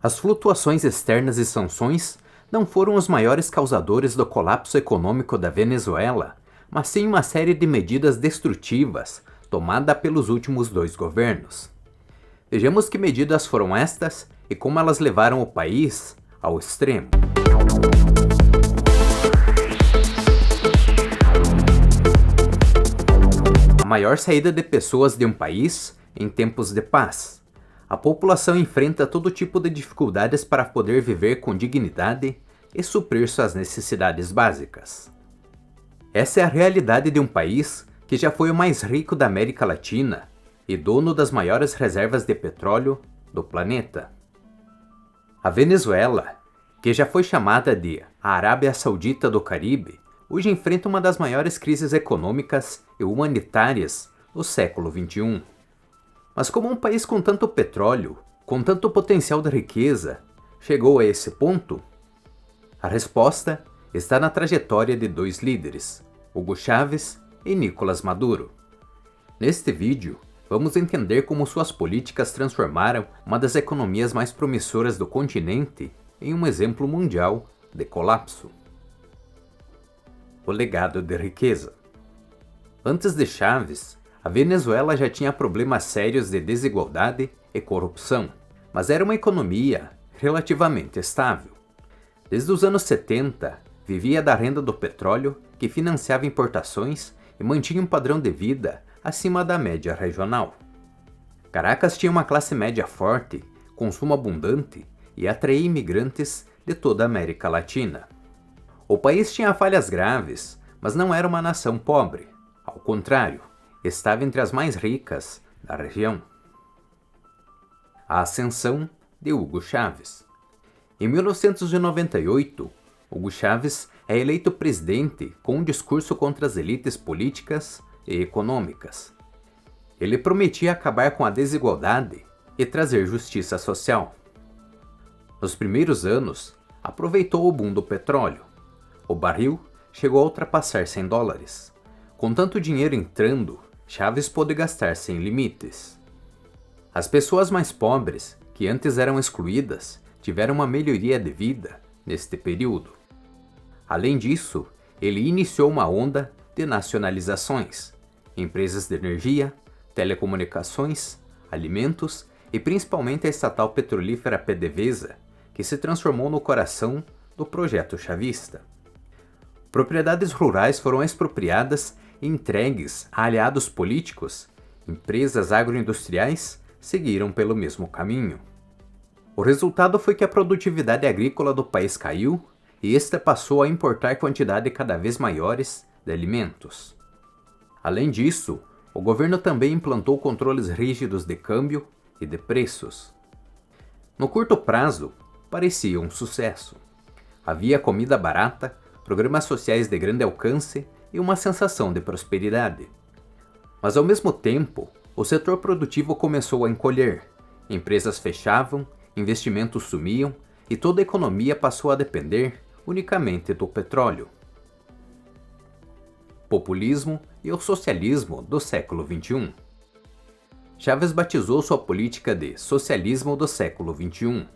As flutuações externas e sanções não foram os maiores causadores do colapso econômico da Venezuela, mas sim uma série de medidas destrutivas tomada pelos últimos 2 governos. Vejamos que medidas foram estas e como elas levaram o país ao extremo. A maior saída de pessoas de um país em tempos de paz. A população enfrenta todo tipo de dificuldades para poder viver com dignidade e suprir suas necessidades básicas. Essa é a realidade de um país que já foi o mais rico da América Latina e dono das maiores reservas de petróleo do planeta. A Venezuela, que já foi chamada de a Arábia Saudita do Caribe, hoje enfrenta uma das maiores crises econômicas e humanitárias do século XXI. Mas como um país com tanto petróleo, com tanto potencial de riqueza, chegou a esse ponto? A resposta está na trajetória de 2 líderes, Hugo Chávez e Nicolás Maduro. Neste vídeo, vamos entender como suas políticas transformaram uma das economias mais promissoras do continente em um exemplo mundial de colapso. O legado de riqueza. Antes de Chávez, a Venezuela já tinha problemas sérios de desigualdade e corrupção, mas era uma economia relativamente estável. Desde os anos 70, vivia da renda do petróleo que financiava importações e mantinha um padrão de vida acima da média regional. Caracas tinha uma classe média forte, consumo abundante e atraía imigrantes de toda a América Latina. O país tinha falhas graves, mas não era uma nação pobre. Ao contrário, estava entre as mais ricas da região. A ascensão de Hugo Chávez. Em 1998, Hugo Chávez é eleito presidente com um discurso contra as elites políticas e econômicas. Ele prometia acabar com a desigualdade e trazer justiça social. Nos primeiros anos, aproveitou o boom do petróleo. O barril chegou a ultrapassar $100. Com tanto dinheiro entrando, Chávez pôde gastar sem limites. As pessoas mais pobres, que antes eram excluídas, tiveram uma melhoria de vida neste período. Além disso, ele iniciou uma onda de nacionalizações, empresas de energia, telecomunicações, alimentos e principalmente a estatal petrolífera PDVSA, que se transformou no coração do projeto chavista. Propriedades rurais foram expropriadas e entregues a aliados políticos. Empresas agroindustriais seguiram pelo mesmo caminho. O resultado foi que a produtividade agrícola do país caiu e esta passou a importar quantidades cada vez maiores de alimentos. Além disso, o governo também implantou controles rígidos de câmbio e de preços. No curto prazo, parecia um sucesso. Havia comida barata, programas sociais de grande alcance e uma sensação de prosperidade. Mas ao mesmo tempo, o setor produtivo começou a encolher, empresas fechavam, investimentos sumiam e toda a economia passou a depender unicamente do petróleo. Populismo e o socialismo do século XXI. Chávez batizou sua política de socialismo do século XXI.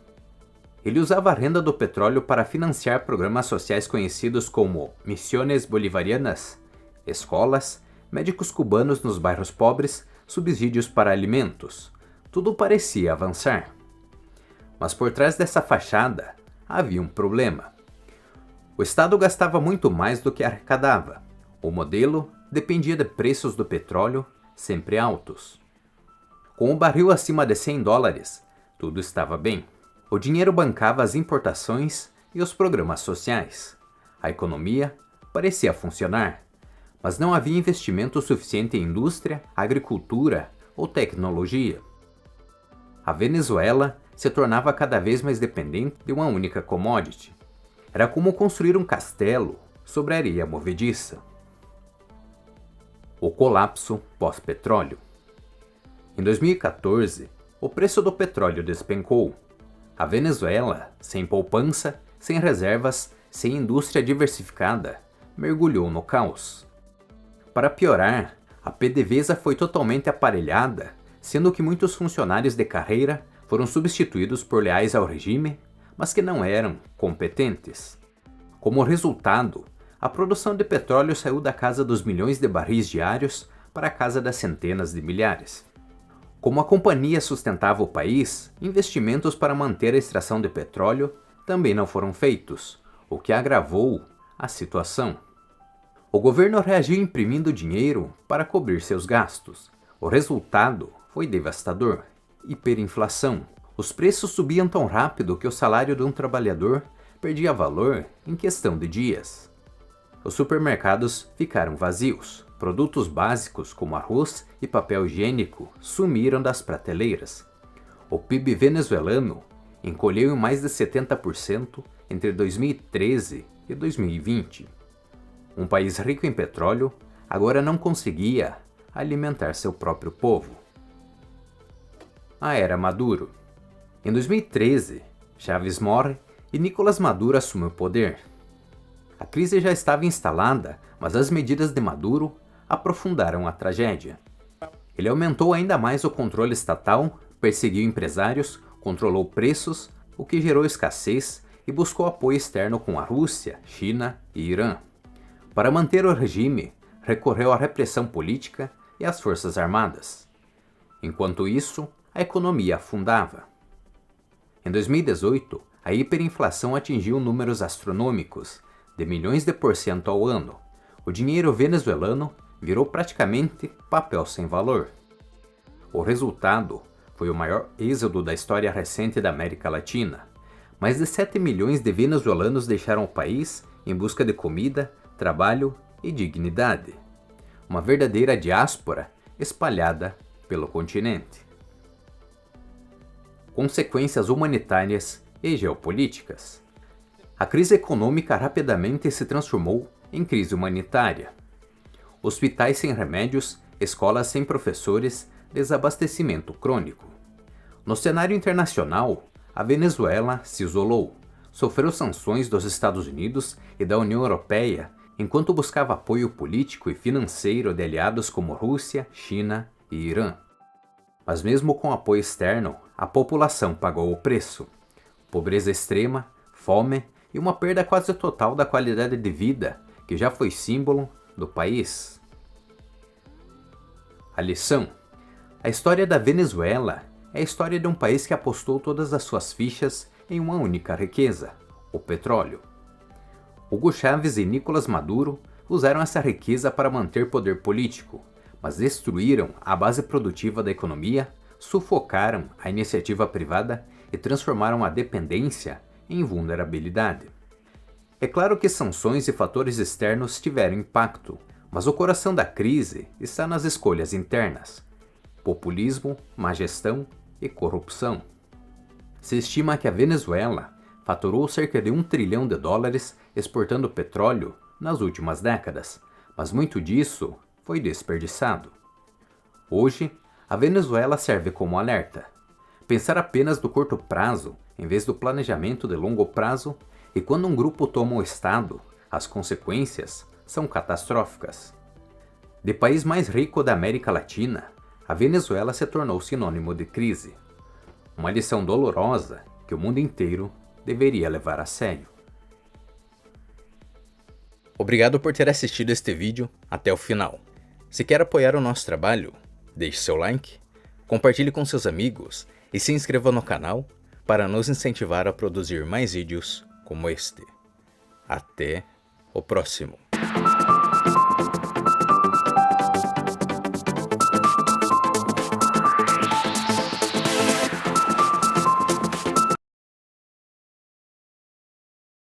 Ele usava a renda do petróleo para financiar programas sociais conhecidos como Misiones Bolivarianas, escolas, médicos cubanos nos bairros pobres, subsídios para alimentos. Tudo parecia avançar. Mas por trás dessa fachada havia um problema. O Estado gastava muito mais do que arrecadava. O modelo dependia de preços do petróleo sempre altos. Com o barril acima de $100, tudo estava bem. O dinheiro bancava as importações e os programas sociais. A economia parecia funcionar, mas não havia investimento suficiente em indústria, agricultura ou tecnologia. A Venezuela se tornava cada vez mais dependente de uma única commodity. Era como construir um castelo sobre areia movediça. O colapso pós-petróleo. Em 2014, o preço do petróleo despencou. A Venezuela, sem poupança, sem reservas, sem indústria diversificada, mergulhou no caos. Para piorar, a PDVSA foi totalmente aparelhada, sendo que muitos funcionários de carreira foram substituídos por leais ao regime, mas que não eram competentes. Como resultado, a produção de petróleo saiu da casa dos milhões de barris diários para a casa das centenas de milhares. Como a companhia sustentava o país, investimentos para manter a extração de petróleo também não foram feitos, o que agravou a situação. O governo reagiu imprimindo dinheiro para cobrir seus gastos. O resultado foi devastador: hiperinflação. Os preços subiam tão rápido que o salário de um trabalhador perdia valor em questão de dias. Os supermercados ficaram vazios. Produtos básicos como arroz e papel higiênico sumiram das prateleiras. O PIB venezuelano encolheu em mais de 70% entre 2013 e 2020. Um país rico em petróleo agora não conseguia alimentar seu próprio povo. A era Maduro. Em 2013, Chávez morre e Nicolás Maduro assume o poder. A crise já estava instalada, mas as medidas de Maduro aprofundaram a tragédia. Ele aumentou ainda mais o controle estatal, perseguiu empresários, controlou preços, o que gerou escassez, e buscou apoio externo com a Rússia, China e Irã. Para manter o regime, recorreu à repressão política e às forças armadas. Enquanto isso, a economia afundava. Em 2018, a hiperinflação atingiu números astronômicos, de milhões de % ao ano. O dinheiro venezuelano virou praticamente papel sem valor. O resultado foi o maior êxodo da história recente da América Latina. Mais de 7 milhões de venezuelanos deixaram o país em busca de comida, trabalho e dignidade. Uma verdadeira diáspora espalhada pelo continente. Consequências humanitárias e geopolíticas. A crise econômica rapidamente se transformou em crise humanitária. Hospitais sem remédios, escolas sem professores, desabastecimento crônico. No cenário internacional, a Venezuela se isolou, sofreu sanções dos Estados Unidos e da União Europeia, enquanto buscava apoio político e financeiro de aliados como Rússia, China e Irã. Mas mesmo com apoio externo, a população pagou o preço. Pobreza extrema, fome e uma perda quase total da qualidade de vida, que já foi símbolo do país. A lição: a história da Venezuela é a história de um país que apostou todas as suas fichas em uma única riqueza, o petróleo. Hugo Chávez e Nicolás Maduro usaram essa riqueza para manter poder político, mas destruíram a base produtiva da economia, sufocaram a iniciativa privada e transformaram a dependência em vulnerabilidade. É claro que sanções e fatores externos tiveram impacto, mas o coração da crise está nas escolhas internas: populismo, má gestão e corrupção. Se estima que a Venezuela faturou cerca de US$ 1 trilhão exportando petróleo nas últimas décadas, mas muito disso foi desperdiçado. Hoje, a Venezuela serve como alerta. Pensar apenas no curto prazo, em vez do planejamento de longo prazo, e quando um grupo toma o Estado, as consequências são catastróficas. De país mais rico da América Latina, a Venezuela se tornou sinônimo de crise. Uma lição dolorosa que o mundo inteiro deveria levar a sério. Obrigado por ter assistido este vídeo até o final. Se quer apoiar o nosso trabalho, deixe seu like, compartilhe com seus amigos e se inscreva no canal para nos incentivar a produzir mais vídeos como este. Até o próximo.